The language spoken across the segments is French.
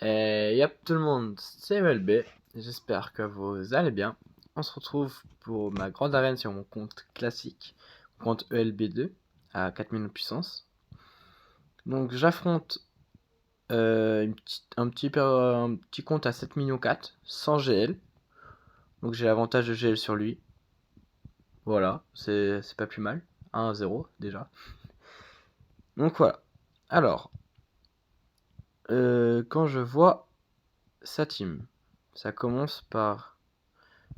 Et yep tout le monde, c'est MLB, j'espère que vous allez bien. On se retrouve pour ma grande arène sur mon compte classique, compte ELB2 à 4000 de puissance. Donc j'affronte un petit compte à 7 millions 4 sans GL. Donc j'ai l'avantage de GL sur lui. Voilà, c'est pas plus mal. 1-0 déjà. Donc voilà. Alors, quand je vois sa team, ça commence par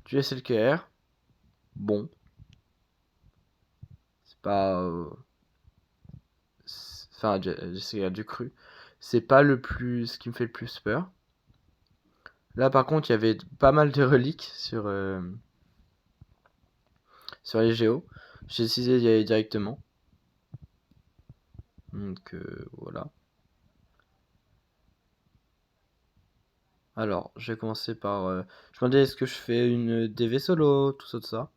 du SLKR. Bon, c'est pas. Enfin, j'essaie du cru. C'est pas ce qui me fait le plus peur. Là, par contre, il y avait pas mal de reliques sur les géos. J'ai décidé d'y aller directement. Donc, voilà. Alors, je vais commencer par. Je me demandais, est-ce que je fais une DV solo, tout ça, tout ça.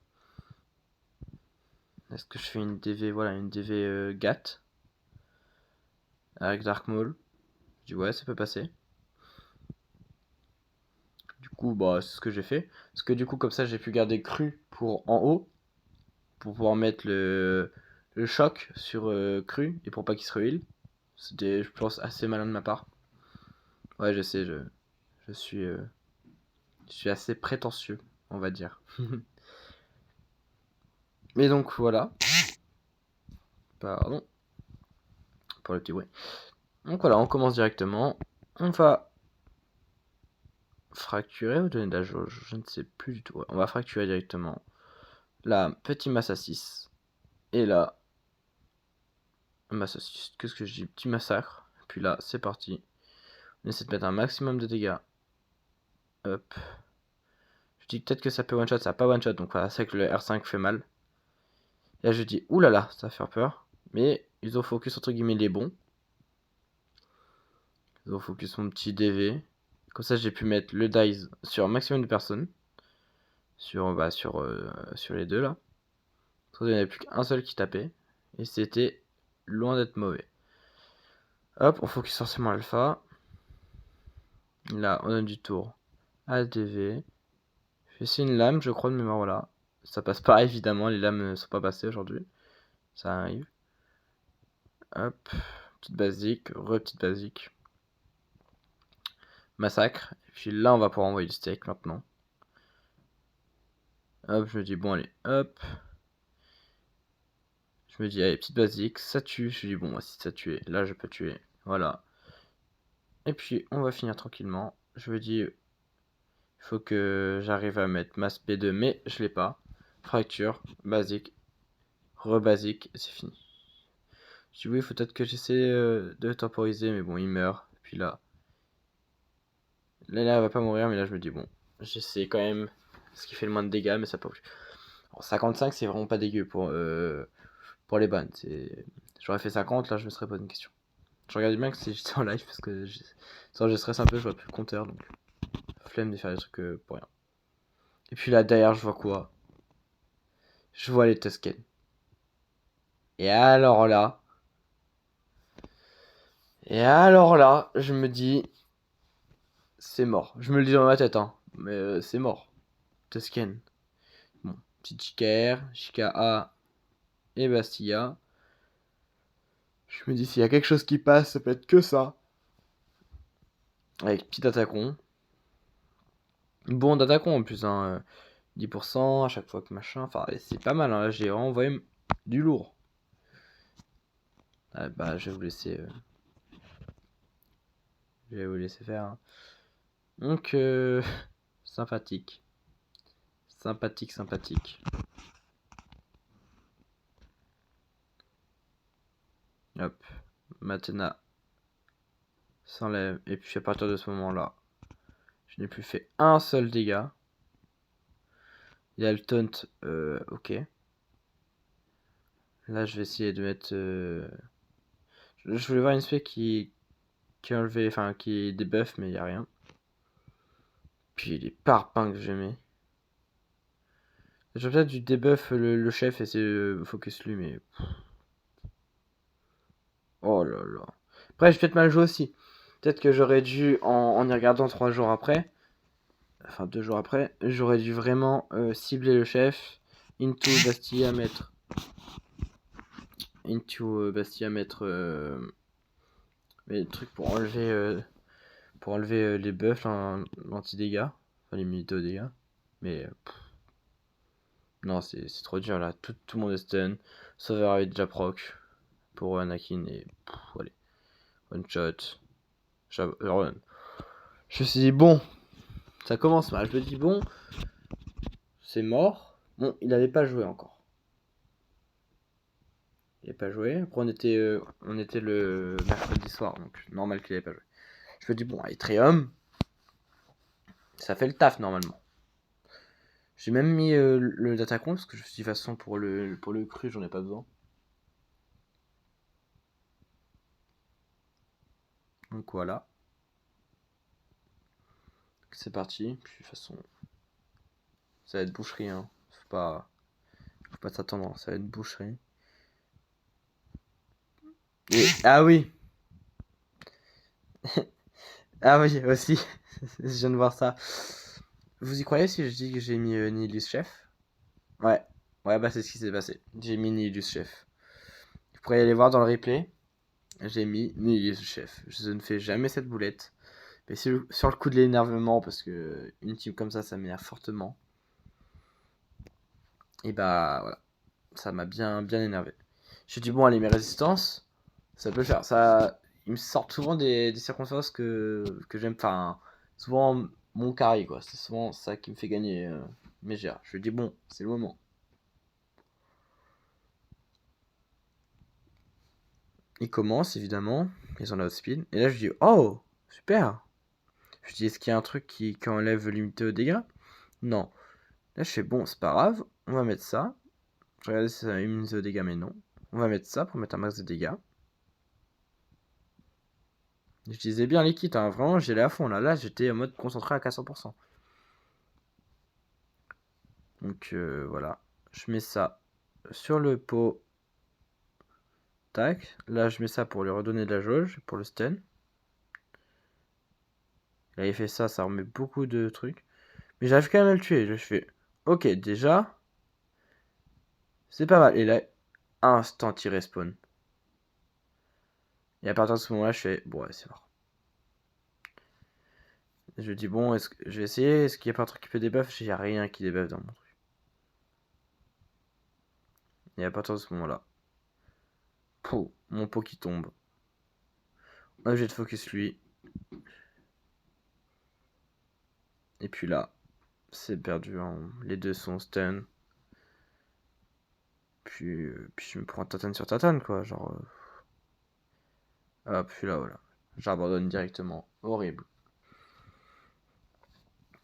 Est-ce que je fais une DV, voilà, une DV GAT avec Dark Maul. Je dis ouais, ça peut passer. Du coup, bah, c'est ce que j'ai fait. Parce que du coup, comme ça, j'ai pu garder cru pour en haut. Pour pouvoir mettre le choc sur cru et pour pas qu'il se reheal. C'était, je pense, assez malin de ma part. Ouais, je sais, je suis assez prétentieux, on va dire. Mais donc, voilà. Pardon. Pour le petit bruit. Donc voilà, on commence directement. On va fracturer ou donner de la jauge, je ne sais plus du tout. Ouais, on va fracturer directement. Là, petit massa 6. Et là, massa 6. Qu'est-ce que je dis? Petit massacre. Puis là, c'est parti. On essaie de mettre un maximum de dégâts. Hop. Je dis peut-être que ça peut one-shot, ça n'a pas one-shot. Donc voilà, c'est que le R5 fait mal. Et là, je dis, oulala, ça va faire peur. Mais ils ont focus entre guillemets les bons. Ils ont focus mon petit DV. Comme ça, j'ai pu mettre le dice sur un maximum de personnes. Sur les deux là. Il n'y en avait plus qu'un seul qui tapait. Et c'était loin d'être mauvais. Hop, on focus forcément alpha. Là, on donne du tour à DV. J'ai essayé une lame, je crois, de mémoire, voilà. Ça passe pas, évidemment, les lames ne sont pas passées aujourd'hui. Ça arrive. Hop, petite basique, petite basique. Massacre. Et puis là, on va pouvoir envoyer du steak maintenant. Hop, je me dis, bon, allez, hop. Je me dis, allez, petite basique, ça tue. Je me dis, bon, moi, si ça tue, là, je peux tuer. Voilà. Et puis, on va finir tranquillement. Je me dis, il faut que j'arrive à mettre masse P2, mais je l'ai pas. Fracture, basique, rebasique, c'est fini. Je dis, oui, il faut peut-être que j'essaie de temporiser, mais bon, il meurt. Et puis là, elle va pas mourir, mais là, je me dis, bon, j'essaie quand même ce qui fait le moins de dégâts, mais ça peut plus. 55, c'est vraiment pas dégueu pour les bans. J'aurais fait 50, là, je me serais posé une question. Je regardais bien que si j'étais en live, parce que je stresse un peu, je vois plus le compteur, donc flemme de faire des trucs pour rien. Et puis là, derrière, je vois quoi? Je vois les Tusken. Et alors là, je me dis, c'est mort. Je me le dis dans ma tête, hein, mais c'est mort. Tusken. Bon, petit JKR, JKA et Bastilla. Je me dis, s'il y a quelque chose qui passe, ça peut être que ça. Avec petit attaquant. Bon d'attaquant en plus, hein. 10% à chaque fois que machin. Enfin, c'est pas mal, hein. Là, j'ai vraiment envoyé du lourd. Ah, bah, je vais vous laisser. Je vais vous laisser faire. Hein. Donc, sympathique. Sympathique, sympathique. Hop. Matena s'enlève. Et puis à partir de ce moment-là, je n'ai plus fait un seul dégât. Il y a le taunt. Ok. Là, je vais essayer de mettre. Je voulais voir une spé qui est enlevé, enfin qui débuff, mais il n'y a rien. Puis les parpaings que je mets. Je vais peut-être du debuff le chef et essayer de focus lui, mais. Oh là là. Après, j'ai peut-être mal joué aussi. Peut-être que j'aurais dû, en y regardant 3 jours après, enfin 2 jours après, j'aurais dû vraiment cibler le chef. Into Bastille à mettre. Into Bastille à mettre les trucs pour enlever les buffs, l'anti-dégâts, enfin les milito dégâts. Mais non, c'est trop dur là. Tout le monde est stun. Sauveur avait déjà proc pour Anakin et allez, one shot. Je me suis dit, bon, ça commence mal. Je me dis, bon, c'est mort. Bon, il n'avait pas joué encore. Il n'avait pas joué. Après, on était le mercredi soir, donc normal qu'il n'avait pas joué. Je me dis, bon, Etrium, ça fait le taf normalement. J'ai même mis le datacon parce que je me suis dit, de toute façon, pour le cru, j'en ai pas besoin. Donc voilà. C'est parti. Puis de toute façon, ça va être boucherie. Hein. Faut pas s'attendre. Ça va être boucherie. Et, ah oui. Ah oui, aussi. Je viens de voir ça. Vous y croyez si je dis que j'ai mis Nihilus Chef? Ouais. Ouais, bah c'est ce qui s'est passé. J'ai mis Nihilus Chef. Vous pourrez aller voir dans le replay. J'ai mis Nihilus Chef. Je ne fais jamais cette boulette. Mais sur le coup de l'énervement, parce que une team comme ça m'énerve fortement. Et bah voilà. Ça m'a bien énervé. J'ai dit bon, allez, mes résistances, ça peut le faire. Ça, il me sort souvent des circonstances que j'aime. Enfin, souvent mon carry, quoi. C'est souvent ça qui me fait gagner mes GR. Je lui dis bon, c'est le moment. Il commence, évidemment. Ils ont la outspeed. Et là, je dis oh, super. Je dis est-ce qu'il y a un truc qui enlève limité aux dégâts? Non. Là, je fais bon, c'est pas grave. On va mettre ça. Je regarde si ça a limité aux dégâts, mais non. On va mettre ça pour mettre un max de dégâts. Je disais bien les kits, hein. Vraiment, j'y allais à fond. Là, j'étais en mode concentré à 400%. Donc voilà. Je mets ça sur le pot. Tac. Là, je mets ça pour lui redonner de la jauge, pour le stun. Là, il fait ça, ça remet beaucoup de trucs. Mais j'arrive quand même à le tuer. Je fais, ok, déjà, c'est pas mal. Et là, instant il respawn. Et à partir de ce moment-là, je fais, bon, ouais, c'est mort. Je dis, bon, je vais essayer. Est-ce qu'il n'y a pas un truc qui peut débuff? Il n'y a rien qui débuff dans mon truc. Et à partir de ce moment-là, mon pot qui tombe. Objet de focus lui. Et puis là, c'est perdu. Hein. Les deux sont stun. Puis je me prends tatane sur tatane, quoi. Genre. Hop, puis là, voilà. J'abandonne directement. Horrible.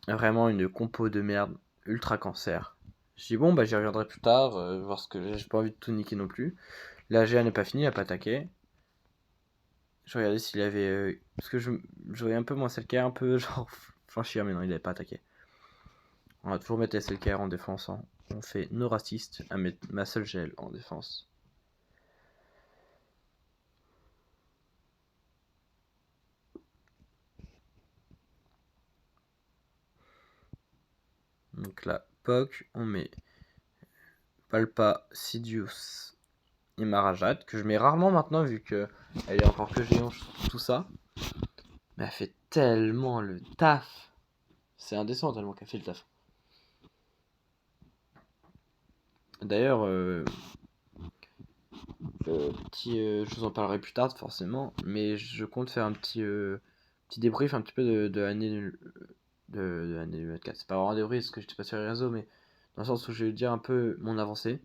Vraiment une compo de merde. Ultra cancer. Je dis bon, bah j'y reviendrai plus tard. Voir ce que j'ai pas envie de tout niquer non plus. La GA n'est pas finie, elle n'a pas attaqué. Je regardais s'il avait. Parce que je voyais un peu mon SLK, un peu genre. Flanchir, mais non, il n'avait pas attaqué. On va toujours mettre SLKR en défense. Hein. On fait nos racistes à mettre ma seule gel en défense. Donc là, POC, on met Palpa, Sidious et Marajat, que je mets rarement maintenant vu que elle est encore que géant, tout ça. Mais elle fait tellement le taf. C'est indécent tellement qu'elle fait le taf. D'ailleurs, je vous en parlerai plus tard forcément, mais je compte faire un petit débrief un petit peu de l'année de l'année 2024. C'est pas vraiment un débrief parce que j'étais pas sur les réseaux, mais dans le sens où je vais dire un peu mon avancée,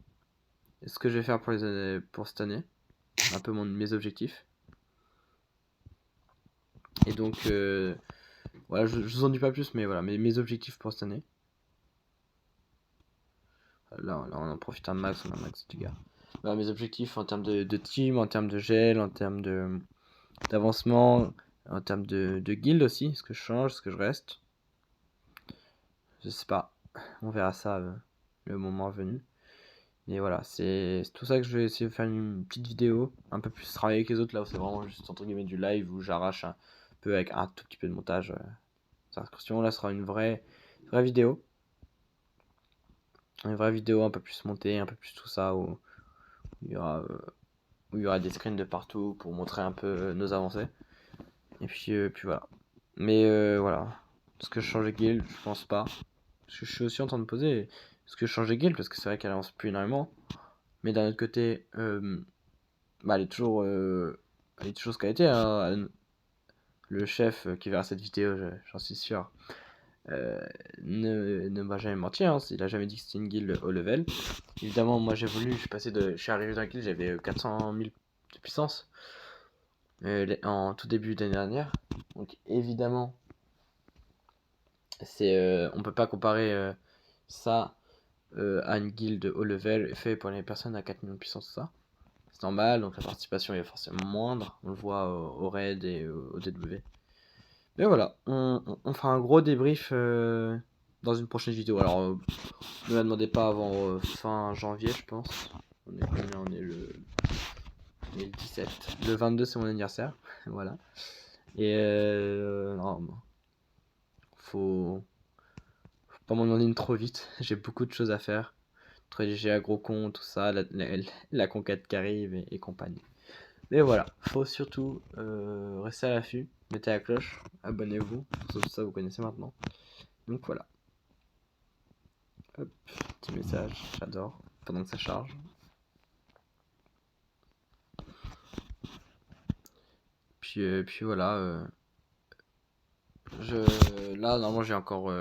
et ce que je vais faire pour cette année, un peu mes objectifs. Et donc, voilà, je vous en dis pas plus, mais voilà, mes objectifs pour cette année. Là, on en profite un max, on a un max de dégâts. Voilà, mes objectifs en termes de team, en termes de gel, en termes d'avancement, en termes de guild aussi. Est-ce que je change, est-ce que je reste? Je sais pas. On verra ça le moment venu. Mais voilà, c'est tout ça que je vais essayer de faire une petite vidéo, un peu plus travailler que les autres là où c'est vraiment juste entre guillemets du live où j'arrache peu avec un tout petit peu de montage. Cette excursion là sera une vraie vidéo. Une vraie vidéo un peu plus montée, un peu plus tout ça, où il y aura des screens de partout pour montrer un peu nos avancées. Et puis voilà. Mais voilà. Est-ce que je change de guild? Je pense pas. Parce que je suis aussi en train de me poser, est-ce que je change de guild? Parce que c'est vrai qu'elle avance plus énormément. Mais d'un autre côté, bah, elle est toujours ce qu'elle était, hein. Le chef qui verra cette vidéo, j'en suis sûr, ne m'a jamais menti, hein. Il a jamais dit que c'était une guild haut level. Évidemment, moi j'évolue, je suis arrivé dans la guild, j'avais 400 000 de puissance en tout début d'année dernière. Donc évidemment, on peut pas comparer ça à une guild haut level fait pour les personnes à 4 millions de puissance, tout ça. C'est normal, donc la participation est forcément moindre. On le voit au raid et au DW. Mais voilà, on fera un gros débrief dans une prochaine vidéo. Alors, ne me demandez pas avant fin janvier, je pense. On est combien? On est le 17. Le 22, c'est mon anniversaire. Voilà. Et non, faut pas m'en demander trop vite. J'ai beaucoup de choses à faire. Rédiger à gros compte, tout ça, la conquête qui arrive et compagnie. Mais voilà, faut surtout rester à l'affût, mettez la cloche, abonnez-vous, tout ça vous connaissez maintenant. Donc voilà. Hop, petit message, j'adore, pendant que ça charge. Puis voilà, là normalement j'ai encore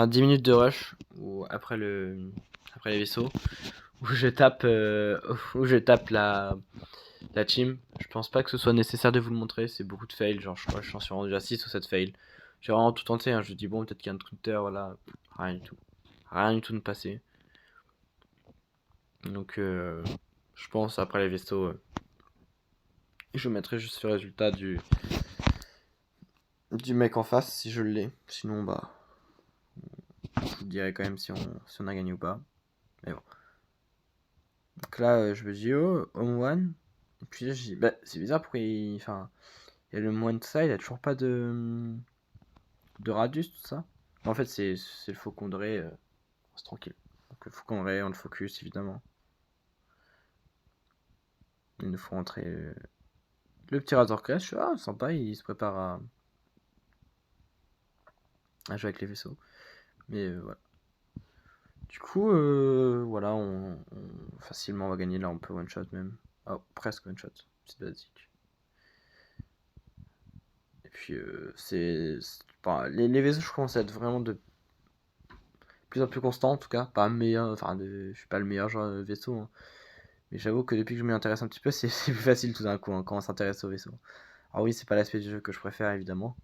10 minutes de rush ou après les vaisseaux où je tape la team. Je pense pas que ce soit nécessaire de vous le montrer, c'est beaucoup de fails, genre je crois que je suis rendu à 6 ou 7 fails. J'ai vraiment tout tenté, hein. Je dis bon, peut-être qu'il y a un counter, voilà, rien du tout. Rien du tout de passé. Donc je pense après les vaisseaux, je mettrai juste le résultat du mec en face si je l'ai. Sinon bah je vous dirai quand même si on a gagné ou pas. Mais bon. Donc là je me dis oh, home one. Et puis là je dis bah c'est bizarre pourquoi il y a le moine de ça, il a toujours pas de radius tout ça. En fait c'est le faucon de Ré, c'est tranquille. Donc le faucon de Ré, on le focus évidemment. Il nous faut entrer le petit Razor Crest. Je suis sympa, il se prépare à jouer avec les vaisseaux. Mais voilà. Du coup, voilà, facilement on va gagner là, on peut one shot même. Oh, presque one shot, c'est basique. Et puis les vaisseaux, je commence à être vraiment de plus en plus constant en tout cas. Pas meilleur, je suis pas le meilleur genre de vaisseau, hein. Mais j'avoue que depuis que je m'y intéresse un petit peu, c'est plus facile tout d'un coup, hein, quand on s'intéresse au vaisseau. Alors oui, c'est pas l'aspect du jeu que je préfère évidemment.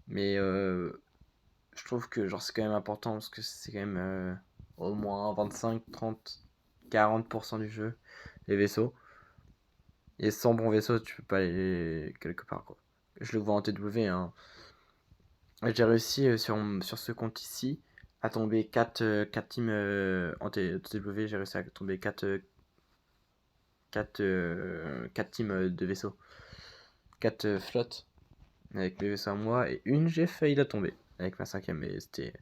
Mais je trouve que genre c'est quand même important parce que c'est quand même au moins 25, 30, 40% du jeu, les vaisseaux. Et sans bon vaisseau, tu peux pas aller quelque part, quoi. Je le vois en TW, hein. J'ai réussi sur ce compte ici à tomber 4 teams en TW. J'ai réussi à tomber 4 teams de vaisseaux. 4 flottes avec mes vaisseaux à moi. Et une, j'ai failli la tomber avec ma 5ème. Mais c'était.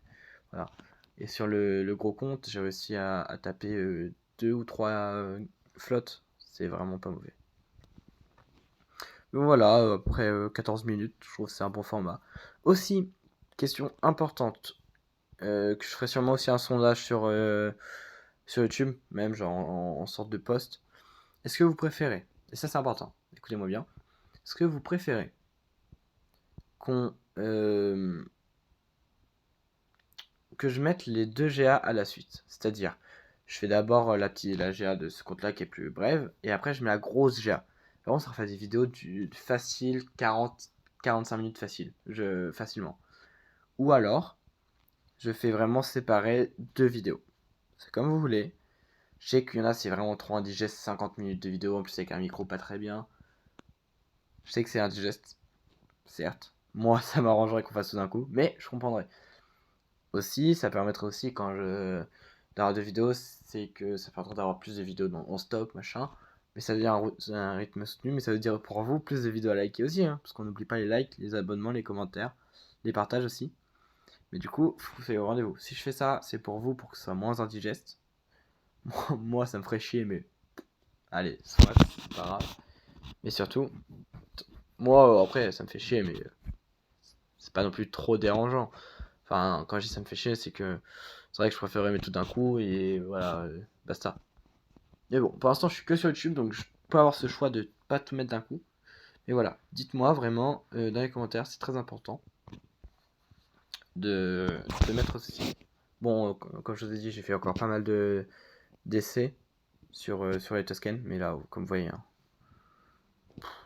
Voilà. Et sur le gros compte, j'ai réussi à taper 2 ou 3 flottes. C'est vraiment pas mauvais. Donc voilà, après 14 minutes, je trouve que c'est un bon format. Aussi, question importante, que je ferai sûrement aussi un sondage sur YouTube, même genre en sorte de post. Est-ce que vous préférez, et ça c'est important, écoutez-moi bien, est-ce que vous préférez qu'on que je mette les 2 GA à la suite? C'est-à-dire, je fais d'abord la GA de ce compte-là qui est plus brève, et après je mets la grosse GA. Vraiment, ça refait des vidéos facile, 45 minutes facile, facilement. Ou alors, je fais vraiment séparer 2 vidéos. C'est comme vous voulez. Je sais qu'il y en a, c'est vraiment trop indigeste, 50 minutes de vidéo, en plus avec un micro pas très bien. Je sais que c'est indigeste, certes. Moi, ça m'arrangerait qu'on fasse tout d'un coup, mais je comprendrais. Aussi, ça permettrait aussi, quand d'avoir 2 vidéos, c'est que ça permettrait d'avoir plus de vidéos en stock, machin. Mais ça veut dire un rythme soutenu, mais ça veut dire pour vous plus de vidéos à liker aussi, hein, parce qu'on n'oublie pas les likes, les abonnements, les commentaires, les partages aussi. Mais du coup, vous faites au rendez-vous. Si je fais ça, c'est pour vous, pour que ce soit moins indigeste. Moi, ça me ferait chier, mais allez, c'est pas grave. Mais surtout, moi, après, ça me fait chier, mais c'est pas non plus trop dérangeant. Enfin, quand je dis ça me fait chier, c'est que c'est vrai que je préférerais mettre tout d'un coup et voilà, basta. Mais bon, pour l'instant, je suis que sur YouTube, donc je peux avoir ce choix de pas tout mettre d'un coup. Mais voilà, dites-moi vraiment dans les commentaires, c'est très important de mettre ceci. Bon, comme je vous ai dit, j'ai fait encore pas mal d'essais sur les Toscanes, mais là, comme vous voyez, hein,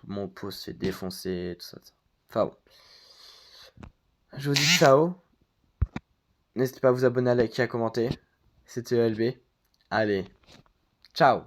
mon pouce s'est défoncé, tout ça. Enfin bon. Je vous dis ciao. N'hésitez pas à vous abonner, à liker, à commenter. C'était ELB. Allez, ciao.